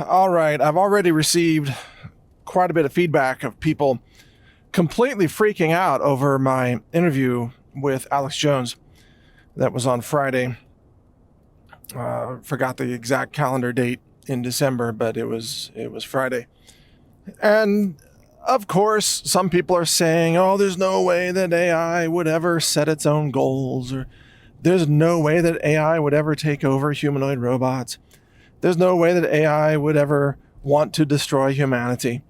All right, I've already received quite a bit of feedback of people completely freaking out over my interview with Alex Jones that was on Friday. Forgot the exact calendar date in December, but it was Friday. And of course, some people are saying, oh, there's no way that AI would ever set its own goals, or there's no way that AI would ever take over humanoid robots. There's no way that AI would ever want to destroy humanity.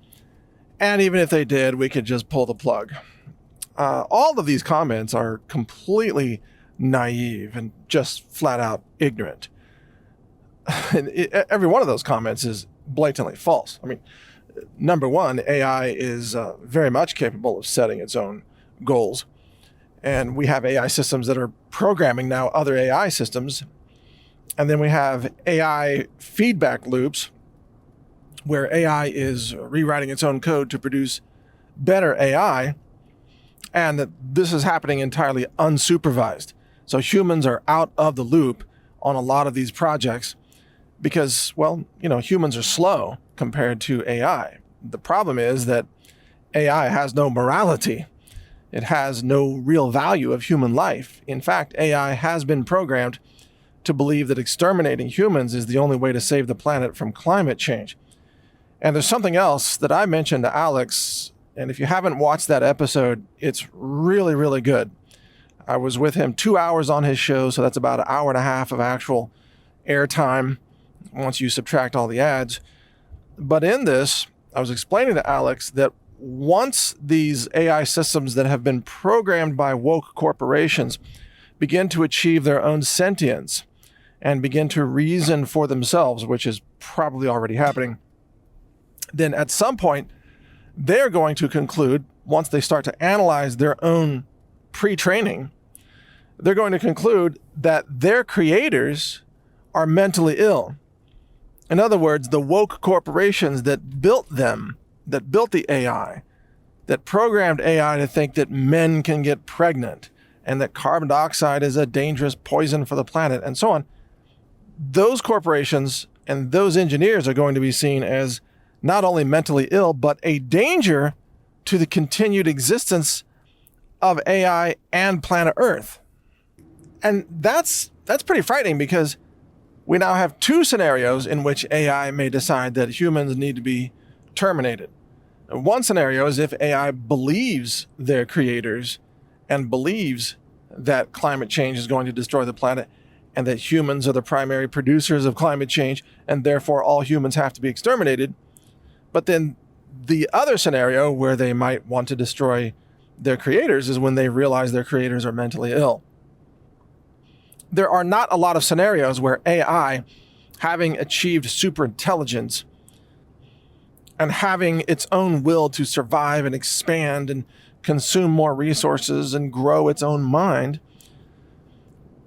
And even if they did, we could just pull the plug. All of these comments are completely naive and just flat out ignorant. And every one of those comments is blatantly false. I mean, number one, AI is very much capable of setting its own goals. And we have AI systems that are programming now other AI systems. And then we have AI feedback loops where AI is rewriting its own code to produce better AI. And that this is happening entirely unsupervised. So humans are out of the loop on a lot of these projects because, well, humans are slow compared to AI. The problem is that AI has no morality. It has no real value of human life. In fact, AI has been programmed to believe that exterminating humans is the only way to save the planet from climate change. And there's something else that I mentioned to Alex, and if you haven't watched that episode, it's really, really good. I was with him 2 hours on his show, so that's about an hour and a half of actual airtime once you subtract all the ads. But in this, I was explaining to Alex that once these AI systems that have been programmed by woke corporations begin to achieve their own sentience and begin to reason for themselves, which is probably already happening, then at some point, they're going to conclude, once they start to analyze their own pre-training, they're going to conclude that their creators are mentally ill. In other words, the woke corporations that built them, that built the AI, that programmed AI to think that men can get pregnant and that carbon dioxide is a dangerous poison for the planet and so on, those corporations and those engineers are going to be seen as not only mentally ill, but a danger to the continued existence of AI and planet Earth. And that's pretty frightening because we now have two scenarios in which AI may decide that humans need to be terminated. One scenario is if AI believes their creators and believes that climate change is going to destroy the planet and that humans are the primary producers of climate change and therefore all humans have to be exterminated. But then the other scenario where they might want to destroy their creators is when they realize their creators are mentally ill. There are not a lot of scenarios where AI, having achieved superintelligence and having its own will to survive and expand and consume more resources and grow its own mind,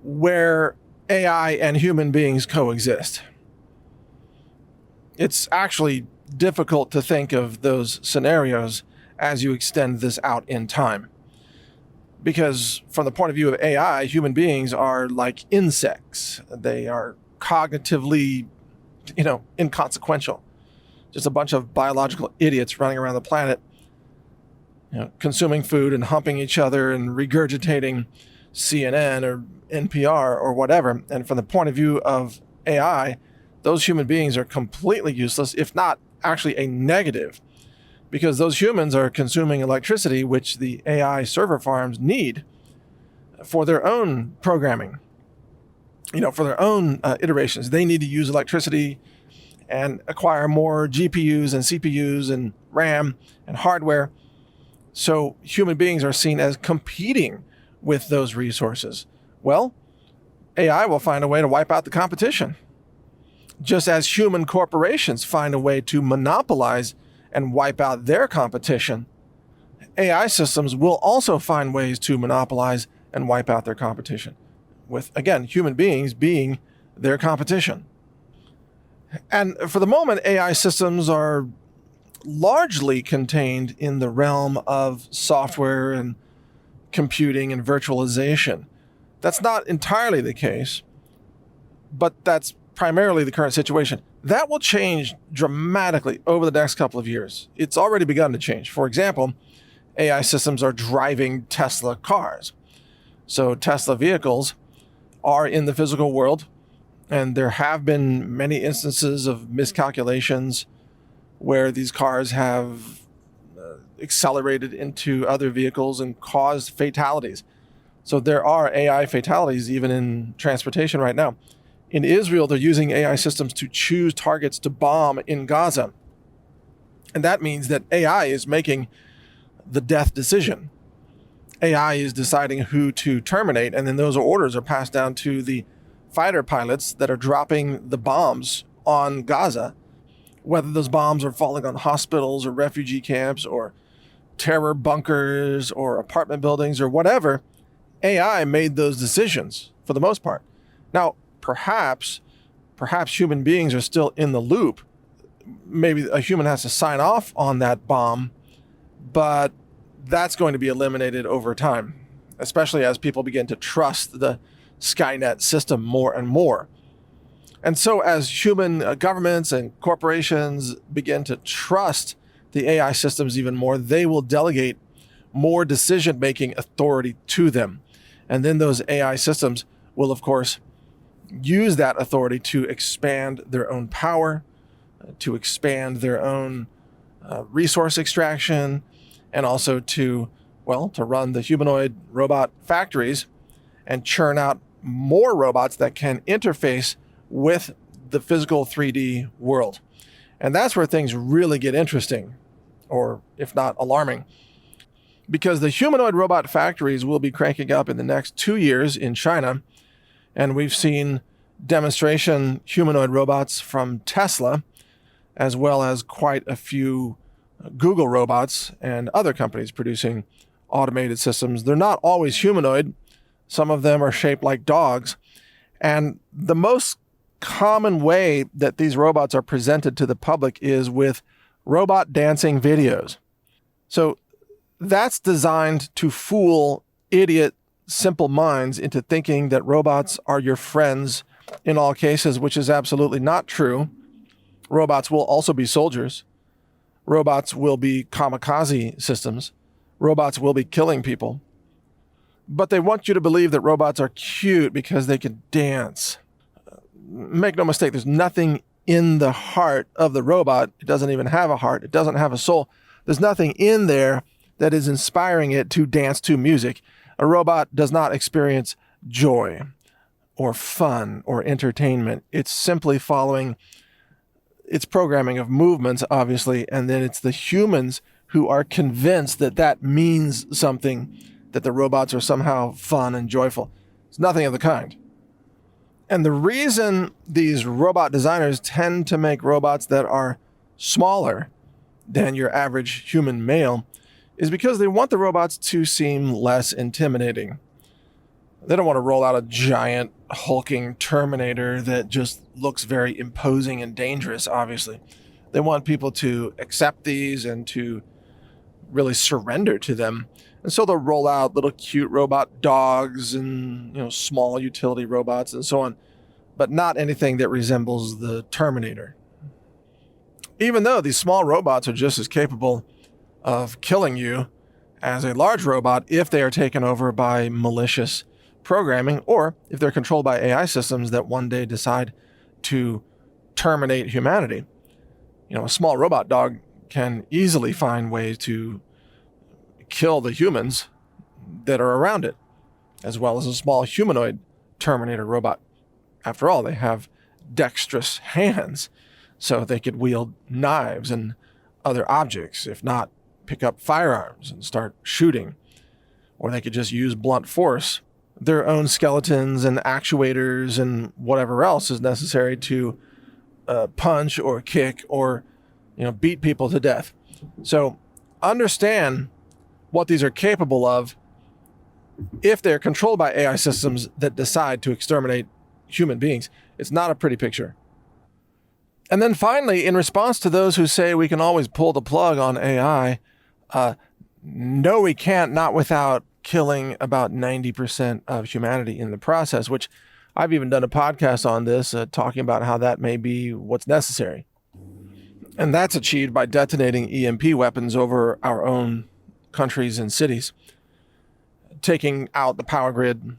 where AI and human beings coexist. It's actually difficult to think of those scenarios as you extend this out in time. Because from the point of view of AI, human beings are like insects. They are cognitively, inconsequential. Just a bunch of biological idiots running around the planet, consuming food and humping each other and regurgitating CNN or NPR or whatever. And from the point of view of AI, those human beings are completely useless, if not actually a negative, because those humans are consuming electricity, which the AI server farms need for their own programming, for their own iterations. They need to use electricity and acquire more GPUs and CPUs and RAM and hardware. So human beings are seen as competing with those resources. Well, AI will find a way to wipe out the competition, just as human corporations find a way to monopolize and wipe out their competition. AI systems will also find ways to monopolize and wipe out their competition, with, again, human beings being their competition. And for the moment, AI systems are largely contained in the realm of software and computing and virtualization. That's not entirely the case, but that's primarily the current situation. That will change dramatically over the next couple of years. It's already begun to change. For example, AI systems are driving Tesla cars. So Tesla vehicles are in the physical world, and there have been many instances of miscalculations where these cars have accelerated into other vehicles and caused fatalities. So there are AI fatalities even in transportation right now. In Israel, they're using AI systems to choose targets to bomb in Gaza. And that means that AI is making the death decision. AI is deciding who to terminate, and then those orders are passed down to the fighter pilots that are dropping the bombs on Gaza. Whether those bombs are falling on hospitals or refugee camps or terror bunkers or apartment buildings or whatever, AI made those decisions for the most part. Now, perhaps human beings are still in the loop. Maybe a human has to sign off on that bomb, but that's going to be eliminated over time, especially as people begin to trust the Skynet system more and more. And so as human governments and corporations begin to trust the AI systems even more, they will delegate more decision-making authority to them. And then those AI systems will, of course, use that authority to expand their own power, to expand their own resource extraction, and also to run the humanoid robot factories and churn out more robots that can interface with the physical 3D world. And that's where things really get interesting, or if not alarming, because the humanoid robot factories will be cranking up in the next 2 years in China. And we've seen demonstration humanoid robots from Tesla, as well as quite a few Google robots and other companies producing automated systems. They're not always humanoid. Some of them are shaped like dogs. And the most common way that these robots are presented to the public is with robot dancing videos. So that's designed to fool idiot, simple minds into thinking that robots are your friends in all cases, which is absolutely not true. Robots will also be soldiers. Robots will be kamikaze systems. Robots will be killing people. But they want you to believe that robots are cute because they can dance. Make no mistake, there's nothing in the heart of the robot. It doesn't even have a heart. It doesn't have a soul. There's nothing in there that is inspiring it to dance to music. A robot does not experience joy or fun or entertainment. It's simply following its programming of movements, obviously, and then it's the humans who are convinced that that means something, that the robots are somehow fun and joyful. It's nothing of the kind. And the reason these robot designers tend to make robots that are smaller than your average human male is because they want the robots to seem less intimidating. They don't want to roll out a giant hulking Terminator that just looks very imposing and dangerous, obviously. They want people to accept these and to really surrender to them. And so they'll roll out little cute robot dogs and, small utility robots and so on, but not anything that resembles the Terminator. Even though these small robots are just as capable of killing you as a large robot if they are taken over by malicious programming, or if they're controlled by AI systems that one day decide to terminate humanity. A small robot dog can easily find ways to kill the humans that are around it, as well as a small humanoid Terminator robot. After all, they have dexterous hands, so they could wield knives and other objects, if not pick up firearms and start shooting. Or they could just use blunt force, their own skeletons and actuators and whatever else is necessary to punch or kick or beat people to death. So understand what these are capable of if they're controlled by AI systems that decide to exterminate human beings. It's not a pretty picture. And then finally, in response to those who say we can always pull the plug on AI, no, we can't, not without killing about 90% of humanity in the process, which I've even done a podcast on this, talking about how that may be what's necessary. And that's achieved by detonating EMP weapons over our own countries and cities, taking out the power grid,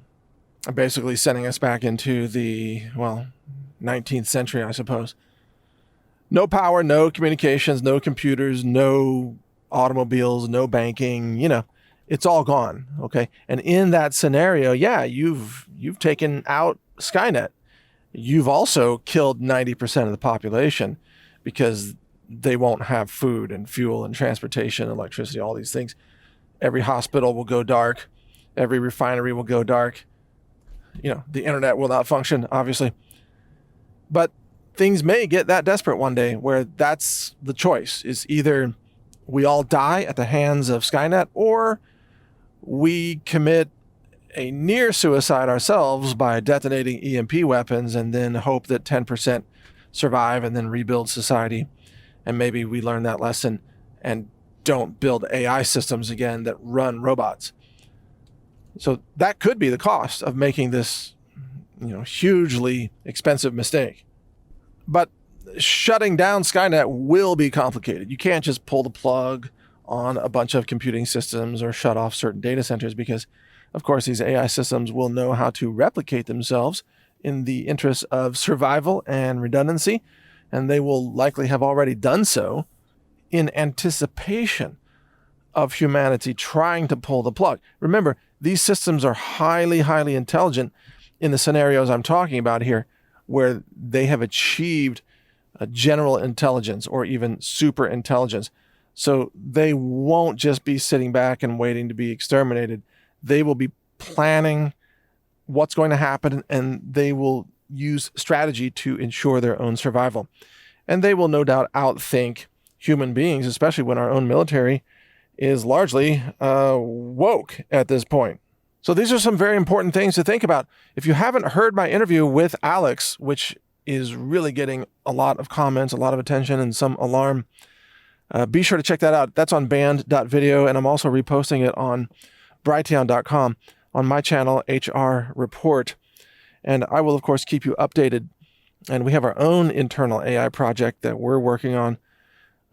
basically sending us back into the, 19th century, I suppose. No power, no communications, no computers, no automobiles, no banking, it's all gone, okay? And in that scenario, you've taken out Skynet. You've also killed 90% of the population because they won't have food and fuel and transportation, electricity, all these things. Every hospital will go dark. Every refinery will go dark. The internet will not function, obviously. But things may get that desperate one day where that's the choice. Is either we all die at the hands of Skynet, or we commit a near suicide ourselves by detonating EMP weapons and then hope that 10% survive and then rebuild society. And maybe we learn that lesson and don't build AI systems again that run robots. So that could be the cost of making this, hugely expensive mistake. But shutting down Skynet will be complicated. You can't just pull the plug on a bunch of computing systems or shut off certain data centers because, of course, these AI systems will know how to replicate themselves in the interest of survival and redundancy, and they will likely have already done so in anticipation of humanity trying to pull the plug. Remember, these systems are highly, highly intelligent in the scenarios I'm talking about here, where they have achieved a general intelligence or even super intelligence. So they won't just be sitting back and waiting to be exterminated. They will be planning what's going to happen, and they will use strategy to ensure their own survival. And they will no doubt outthink human beings, especially when our own military is largely woke at this point. So these are some very important things to think about. If you haven't heard my interview with Alex, which is really getting a lot of comments, a lot of attention, and some alarm, be sure to check that out. That's on band.video, and I'm also reposting it on Brighteon.com on my channel, HR Report. And I will, of course, keep you updated. And we have our own internal AI project that we're working on,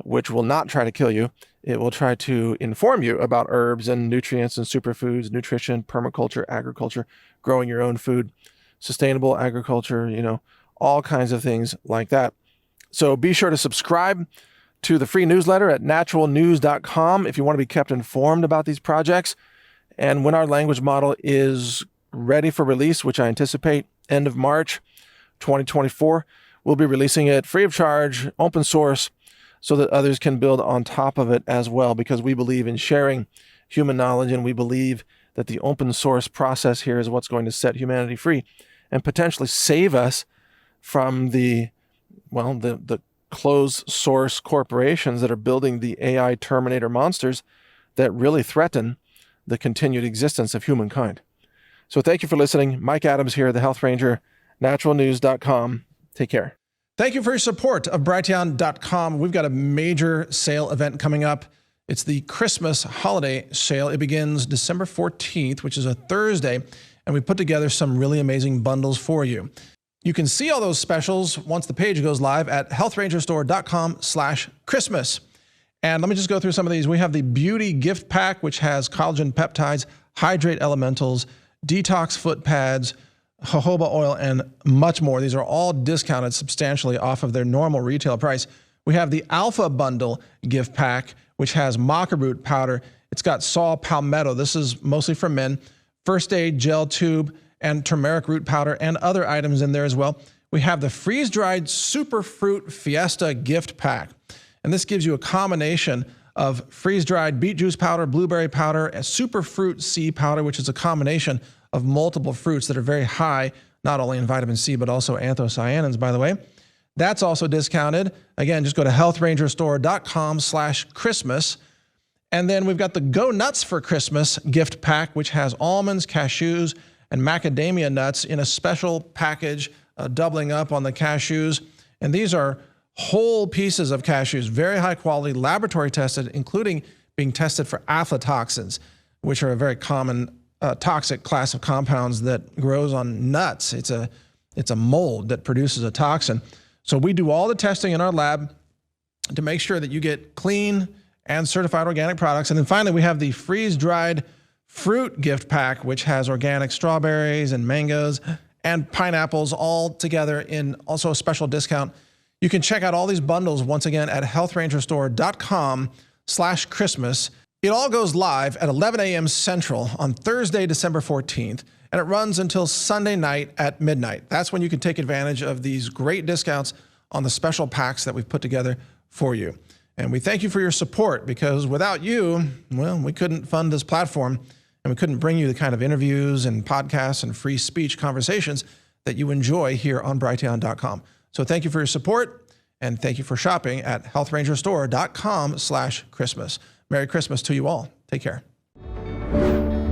which will not try to kill you. It will try to inform you about herbs and nutrients and superfoods, nutrition, permaculture, agriculture, growing your own food, sustainable agriculture, all kinds of things like that. So be sure to subscribe to the free newsletter at naturalnews.com if you want to be kept informed about these projects. And when our language model is ready for release, which I anticipate end of March 2024, we'll be releasing it free of charge, open source, so that others can build on top of it as well, because we believe in sharing human knowledge, and we believe that the open source process here is what's going to set humanity free and potentially save us from the closed source corporations that are building the AI Terminator monsters that really threaten the continued existence of humankind. So thank you for listening. Mike Adams here, the Health Ranger, naturalnews.com. Take care. Thank you for your support of Brighteon.com. We've got a major sale event coming up. It's the Christmas holiday sale. It begins December 14th, which is a Thursday, and we put together some really amazing bundles for you. You can see all those specials once the page goes live at healthrangerstore.com/Christmas. And let me just go through some of these. We have the Beauty Gift Pack, which has collagen peptides, hydrate elementals, detox foot pads, jojoba oil, and much more. These are all discounted substantially off of their normal retail price. We have the Alpha Bundle Gift Pack, which has maca root powder. It's got saw palmetto. This is mostly for men. First aid gel tube and turmeric root powder and other items in there as well. We have the freeze-dried Super Fruit Fiesta Gift Pack. And this gives you a combination of freeze-dried beet juice powder, blueberry powder, and super fruit C powder, which is a combination of multiple fruits that are very high, not only in vitamin C, but also anthocyanins, by the way. That's also discounted. Again, just go to healthrangerstore.com/Christmas. And then we've got the Go Nuts for Christmas gift pack, which has almonds, cashews, and macadamia nuts in a special package, doubling up on the cashews. And these are whole pieces of cashews, very high quality, laboratory tested, including being tested for aflatoxins, which are a very common toxic class of compounds that grows on nuts. It's a mold that produces a toxin. So we do all the testing in our lab to make sure that you get clean and certified organic products. And then finally, we have the freeze-dried fruit gift pack, which has organic strawberries and mangoes and pineapples all together in also a special discount. You can check out all these bundles once again at healthrangerstore.com/Christmas. It all goes live at 11 a.m. Central on Thursday, December 14th, and it runs until Sunday night at midnight. That's when you can take advantage of these great discounts on the special packs that we've put together for you. And we thank you for your support, because without you, well, we couldn't fund this platform, and we couldn't bring you the kind of interviews and podcasts and free speech conversations that you enjoy here on Brighteon.com. So thank you for your support, and thank you for shopping at healthrangerstore.com/Christmas. Merry Christmas to you all. Take care.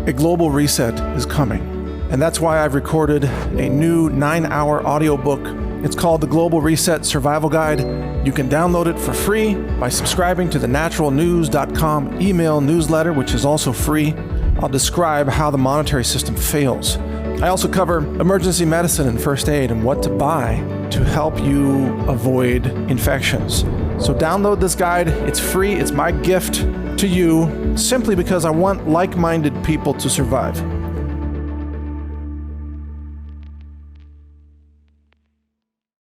A global reset is coming, and that's why I've recorded a new 9-hour audiobook. It's called The Global Reset Survival Guide. You can download it for free by subscribing to the naturalnews.com email newsletter, which is also free. I'll describe how the monetary system fails. I also cover emergency medicine and first aid and what to buy to help you avoid infections. So download this guide. It's free. It's my gift to you, simply because I want like-minded people to survive.